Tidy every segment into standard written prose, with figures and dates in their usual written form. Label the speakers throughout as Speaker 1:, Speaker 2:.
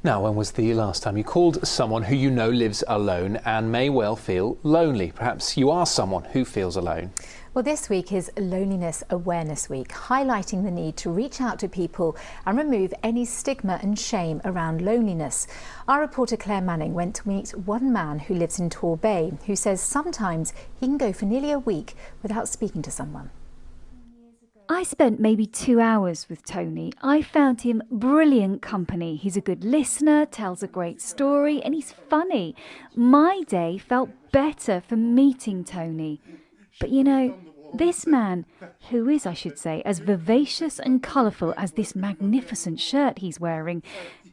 Speaker 1: Now, when was the last time you called someone who you know lives alone and may well feel lonely? Perhaps you are someone who feels alone.
Speaker 2: Well, this week is Loneliness Awareness Week, highlighting the need to reach out to people and remove any stigma and shame around loneliness. Our reporter Claire Manning went to meet one man who lives in Torbay, who says sometimes he can go for nearly a week without speaking to someone.
Speaker 3: I spent maybe 2 hours with Tony. I found him brilliant company. He's a good listener, tells a great story, and he's funny. My day felt better for meeting Tony. But you know, this man, who is, I should say, as vivacious and colourful as this magnificent shirt he's wearing,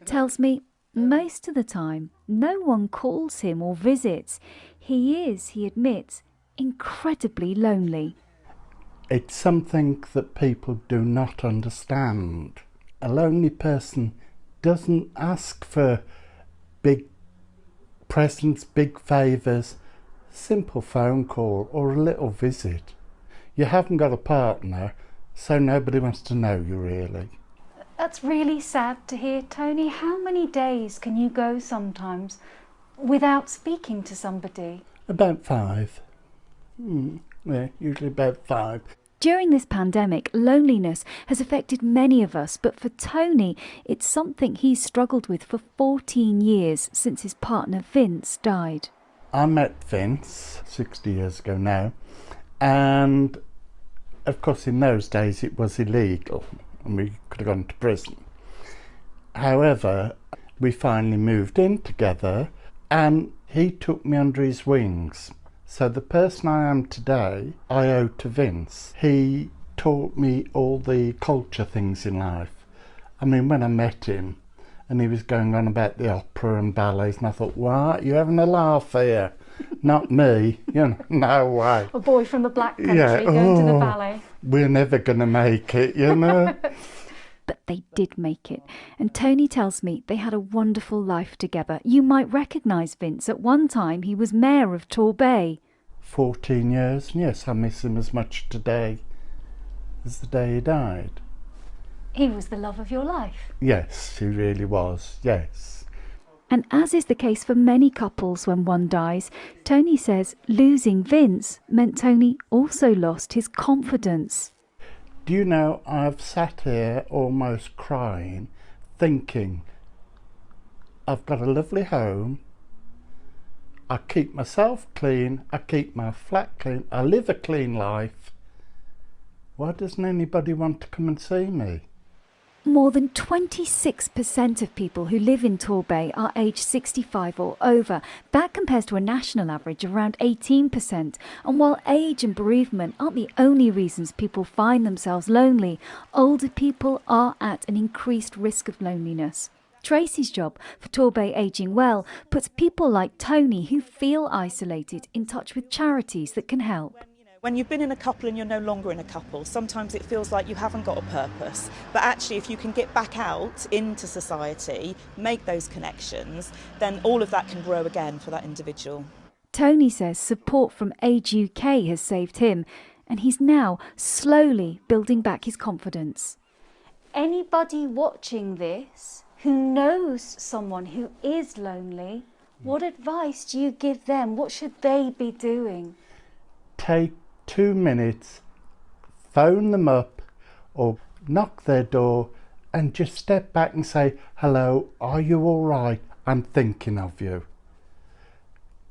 Speaker 3: tells me most of the time no one calls him or visits. He is, he admits, incredibly lonely.
Speaker 4: It's something that people do not understand. A lonely person doesn't ask for big presents, big favours, simple phone call or a little visit. You haven't got a partner, so nobody wants to know you really.
Speaker 3: That's really sad to hear, Tony. How many days can you go sometimes without speaking to somebody?
Speaker 4: About 5. Yeah, usually about 5.
Speaker 3: During this pandemic, loneliness has affected many of us, but for Tony, it's something he's struggled with for 14 years since his partner Vince died.
Speaker 4: I met Vince 60 years ago now, and of course in those days it was illegal and we could have gone to prison. However, we finally moved in together and he took me under his wings. So the person I am today, I owe to Vince. He taught me all the culture things in life. I mean, when I met him and he was going on about the opera and ballets, and I thought, what, you having a laugh here? Not me, you know, no way.
Speaker 3: A boy from the Black Country going to the ballet.
Speaker 4: We're never going to make it, you know.
Speaker 3: But they did make it, and Tony tells me they had a wonderful life together. You might recognise Vince. At one time he was mayor of Torbay.
Speaker 4: 14 years, and yes, I miss him as much today as the day he died.
Speaker 3: He was the love of your life.
Speaker 4: Yes, he really was, yes.
Speaker 3: And as is the case for many couples when one dies, Tony says losing Vince meant Tony also lost his confidence.
Speaker 4: Do you know, I've sat here almost crying, thinking, I've got a lovely home, I keep myself clean, I keep my flat clean, I live a clean life. Why doesn't anybody want to come and see me?
Speaker 3: More than 26% of people who live in Torbay are aged 65 or over. That compares to a national average of around 18%. And while age and bereavement aren't the only reasons people find themselves lonely, older people are at an increased risk of loneliness. Tracy's job for Torbay Ageing Well puts people like Tony who feel isolated in touch with charities that can help.
Speaker 5: When you've been in a couple and you're no longer in a couple, sometimes it feels like you haven't got a purpose. But actually, if you can get back out into society, make those connections, then all of that can grow again for that individual.
Speaker 3: Tony says support from Age UK has saved him, and he's now slowly building back his confidence. Anybody watching this who knows someone who is lonely, what advice do you give them? What should they be doing?
Speaker 4: Take 2 minutes, phone them up or knock their door and just step back and say, hello, are you all right? I'm thinking of you.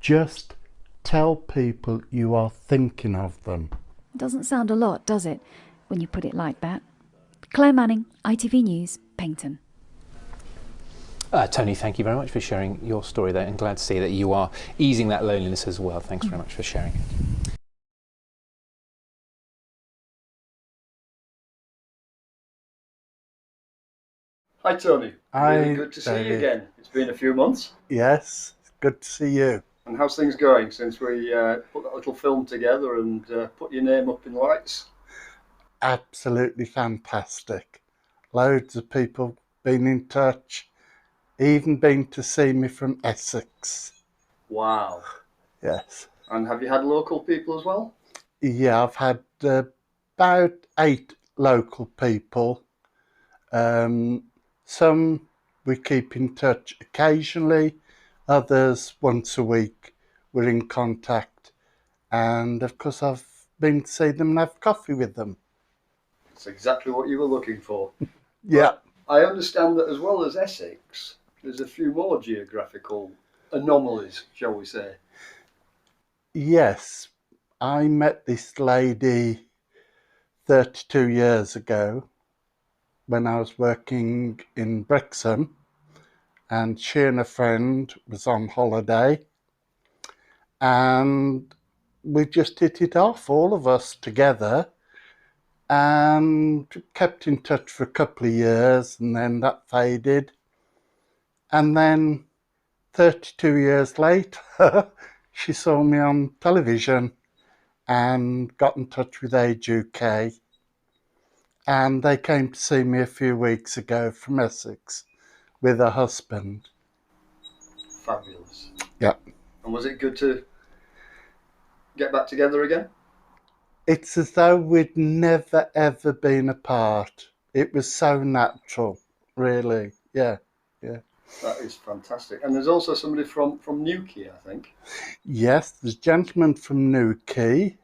Speaker 4: Just tell people you are thinking of them.
Speaker 3: Doesn't sound a lot, does it, when you put it like that? Claire Manning, ITV News, Paignton.
Speaker 1: Tony, thank you very much for sharing your story there, and glad to see that you are easing that loneliness as well. Thanks very much for sharing it.
Speaker 6: Hi Tony,
Speaker 4: Hi,
Speaker 6: really good to see
Speaker 4: David.
Speaker 6: you again. It's been a few months.
Speaker 4: Yes, it's good to see you.
Speaker 6: And how's things going since we put that little film together and put your name up in lights?
Speaker 4: Absolutely fantastic. Loads of people been in touch, even been to see me from Essex.
Speaker 6: Wow.
Speaker 4: Yes.
Speaker 6: And have you had local people as well?
Speaker 4: Yeah, I've had about 8 local people. Some we keep in touch occasionally. Others, once a week, we're in contact. And of course, I've been to see them and have coffee with them.
Speaker 6: That's exactly what you were looking for.
Speaker 4: Yeah.
Speaker 6: But I understand that as well as Essex, there's a few more geographical anomalies, shall we say.
Speaker 4: Yes, I met this lady 32 years ago when I was working in Brixham, and she and a friend was on holiday, and we just hit it off, all of us together, and kept in touch for a couple of years, and then that faded. And then 32 years later, she saw me on television and got in touch with Age UK. And they came to see me a few weeks ago from Essex with her husband.
Speaker 6: Fabulous.
Speaker 4: Yeah.
Speaker 6: And was it good to get back together again?
Speaker 4: It's as though we'd never ever been apart. It was so natural, really. Yeah.
Speaker 6: That is fantastic. And there's also somebody from Newquay, I think.
Speaker 4: Yes, there's a gentleman from Newquay,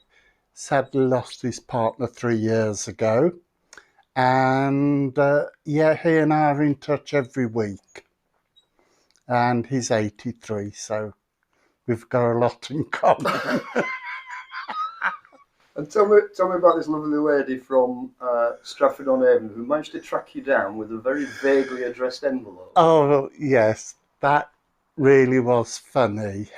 Speaker 4: sadly lost his partner 3 years ago. And he and I are in touch every week. And he's 83, so we've got a lot in common.
Speaker 6: And tell me about this lovely lady from Stratford-on-Avon who managed to track you down with a very vaguely addressed envelope.
Speaker 4: Oh, yes, that really was funny.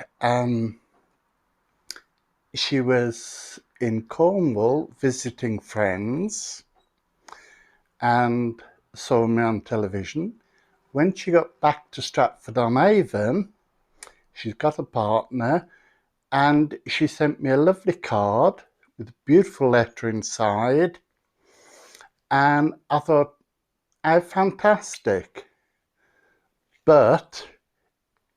Speaker 4: She was in Cornwall visiting friends and saw me on television. When she got back to Stratford-on-Avon, she's got a partner, and she sent me a lovely card with a beautiful letter inside. And I thought, how fantastic. But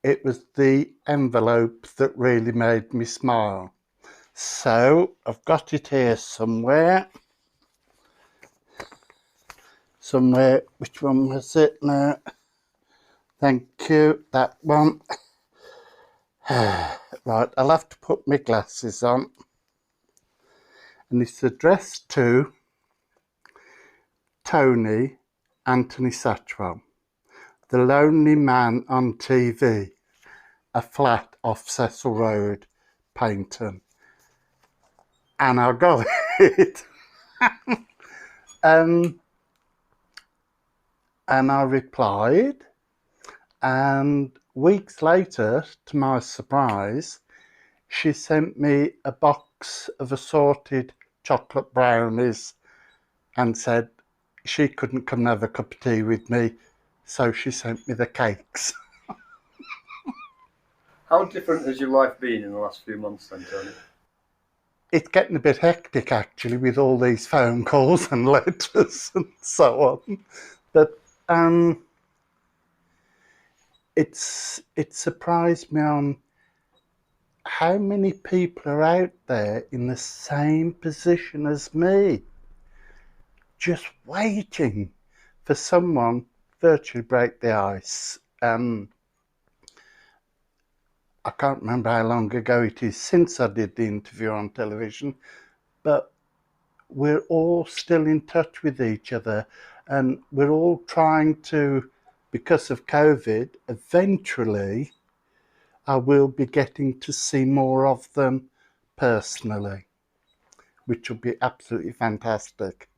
Speaker 4: it was the envelope that really made me smile. So I've got it here somewhere. Which one was it now? Thank you, that one. Right, I'll have to put my glasses on. And it's addressed to Tony Satchwell, the lonely man on TV, a flat off Cecil Road, Paynton. And I got it. And I replied, and weeks later, to my surprise, she sent me a box of assorted chocolate brownies and said she couldn't come and have a cup of tea with me, so she sent me the cakes.
Speaker 6: How different has your life been in the last few months then, Tony?
Speaker 4: It's getting a bit hectic, actually, with all these phone calls and letters and so on. But it surprised me on how many people are out there in the same position as me, just waiting for someone virtually break the ice. I can't remember how long ago it is since I did the interview on television, but we're all still in touch with each other, and we're all trying to, because of COVID, eventually I will be getting to see more of them personally, which will be absolutely fantastic.